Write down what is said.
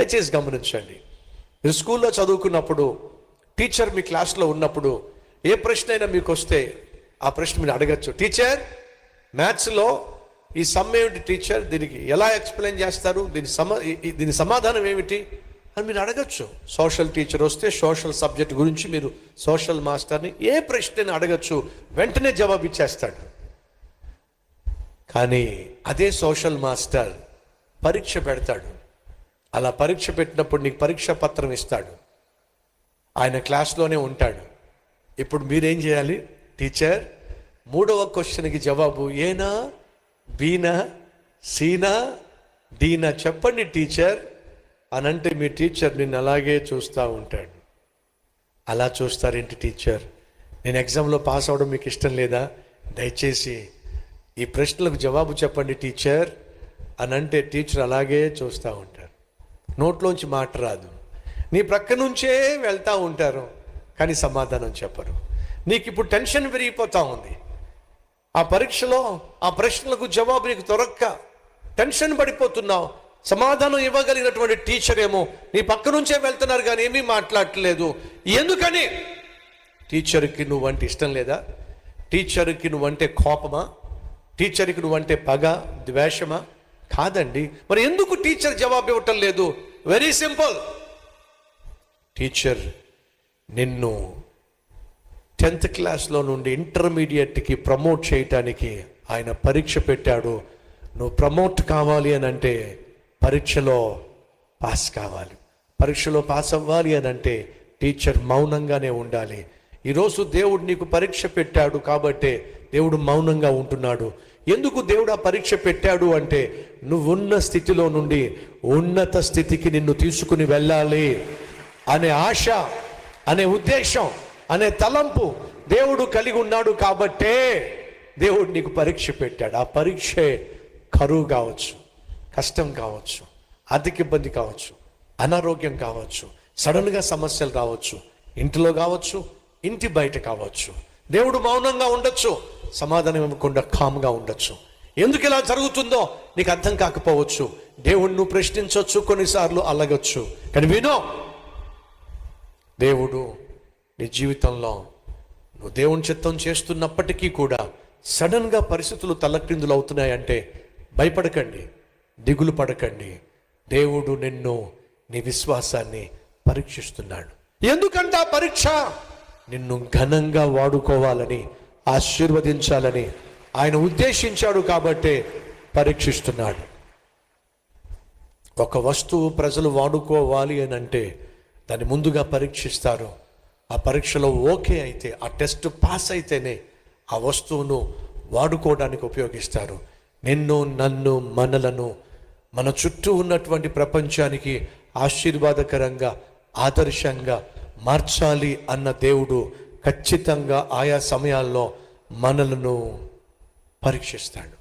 దయచేసి గమనించండి. మీరు స్కూల్లో చదువుకున్నప్పుడు టీచర్ మీ క్లాస్లో ఉన్నప్పుడు ఏ ప్రశ్న అయినా మీకు వస్తే ఆ ప్రశ్న మీరు అడగచ్చు. టీచర్, మ్యాథ్స్లో ఈ సమ్ ఏమిటి టీచర్, దీనికి ఎలా ఎక్స్ప్లెయిన్ చేస్తారు, దీని సమాధానం ఏమిటి అని మీరు అడగచ్చు. సోషల్ టీచర్ వస్తే సోషల్ సబ్జెక్ట్ గురించి మీరు సోషల్ మాస్టర్ని ఏ ప్రశ్నని అడగచ్చు, వెంటనే జవాబు ఇచ్చేస్తాడు. కానీ అదే సోషల్ మాస్టర్ పరీక్ష పెడతాడు. అలా పరీక్ష పెట్టినప్పుడు నీకు పరీక్ష పత్రం ఇస్తాడు. ఆయన క్లాస్లోనే ఉంటాడు. ఇప్పుడు మీరేం చేయాలి? టీచర్, 3వ క్వశ్చన్కి జవాబు ఏనా, బీనా, సీనా, డీనా చెప్పండి టీచర్ అని అంటే మీ టీచర్ నిన్ను అలాగే చూస్తూ ఉంటాడు. అలా చూస్తారేంటి టీచర్, నేను ఎగ్జామ్లో పాస్ అవ్వడం మీకు ఇష్టం లేదా? దయచేసి ఈ ప్రశ్నలకు జవాబు చెప్పండి టీచర్ అని అంటే టీచర్ అలాగే చూస్తూ ఉంటారు. నోట్లోంచి మాట రాదు. నీ ప్రక్క నుంచే వెళ్తూ ఉంటారు కానీ సమాధానం చెప్పరు. నీకు ఇప్పుడు టెన్షన్ పెరిగిపోతూ ఉంది. ఆ పరీక్షలో ఆ ప్రశ్నలకు జవాబు నీకు దొరక్క టెన్షన్ పడిపోతున్నావు. సమాధానం ఇవ్వగలిగినటువంటి టీచర్ ఏమో నీ పక్క నుంచే వెళ్తున్నారు కానీ ఏమీ మాట్లాడట్లేదు. ఎందుకని? టీచర్కి నువ్వంటే ఇష్టం లేదా? టీచర్కి నువ్వంటే కోపమా? టీచర్కి నువ్వంటే పగ, ద్వేషమా? కాదండి. మరి ఎందుకు టీచర్ జవాబు ఇవ్వటం లేదు? Very simple. టీచర్ నిన్ను 10th క్లాస్లో నుండి ఇంటర్మీడియట్కి ప్రమోట్ చేయటానికి ఆయన పరీక్ష పెట్టాడు. నువ్వు ప్రమోట్ కావాలి అని అంటే పరీక్షలో పాస్ కావాలి. పరీక్షలో పాస్ అవ్వాలి అని అంటే టీచర్ మౌనంగానే ఉండాలి. ఈరోజు దేవుడు నీకు పరీక్ష పెట్టాడు కాబట్టే దేవుడు మౌనంగా ఉంటున్నాడు. ఎందుకు దేవుడు ఆ పరీక్ష పెట్టాడు అంటే నువ్వున్న స్థితిలో నుండి ఉన్నత స్థితికి నిన్ను తీసుకుని వెళ్ళాలి అనే ఆశ, అనే ఉద్దేశం, అనే తలంపు దేవుడు కలిగి ఉన్నాడు కాబట్టే దేవుడు నీకు పరీక్ష పెట్టాడు. ఆ పరీక్షే కరువు కావచ్చు, కష్టం కావచ్చు, ఆర్థిక ఇబ్బంది కావచ్చు, అనారోగ్యం కావచ్చు, సడన్గా సమస్యలు రావచ్చు, ఇంటిలో కావచ్చు, ఇంటి బయట కావచ్చు. దేవుడు మౌనంగా ఉండొచ్చు, సమాధానం ఇవ్వకుండా కామ్గా ఉండొచ్చు. ఎందుకు ఇలా జరుగుతుందో నీకు అర్థం కాకపోవచ్చు. దేవుడు నువ్వు ప్రశ్నించవచ్చు, కొన్నిసార్లు అలగొచ్చు. కానీ వినో, దేవుడు నీ జీవితంలో నువ్వు దేవుని చిత్తం చేస్తున్నప్పటికీ కూడా సడన్గా పరిస్థితులు తలక్రిందులు అవుతున్నాయంటే భయపడకండి, దిగులు పడకండి. దేవుడు నిన్ను, నీ విశ్వాసాన్ని పరీక్షిస్తున్నాడు. ఎందుకంటే ఆ పరీక్ష నిన్ను ఘనంగా వాడుకోవాలని, ఆశీర్వదించాలని ఆయన ఉద్దేశించాడు కాబట్టే పరీక్షిస్తున్నాడు. ఒక వస్తువు ప్రజలు వాడుకోవాలి అని అంటే దాన్ని ముందుగా పరీక్షిస్తారు. ఆ పరీక్షలో ఓకే అయితే, ఆ టెస్ట్ పాస్ అయితేనే ఆ వస్తువును వాడుకోవడానికి ఉపయోగిస్తారు. నిన్ను, నన్ను, మనలను, మన చుట్టూ ఉన్నటువంటి ప్రపంచానికి ఆశీర్వాదకరంగా, ఆదర్శంగా మార్చాలి అన్న దేవుడు ఖచ్చితంగా ఆయా సమయాల్లో మనలను పరీక్షిస్తాడు.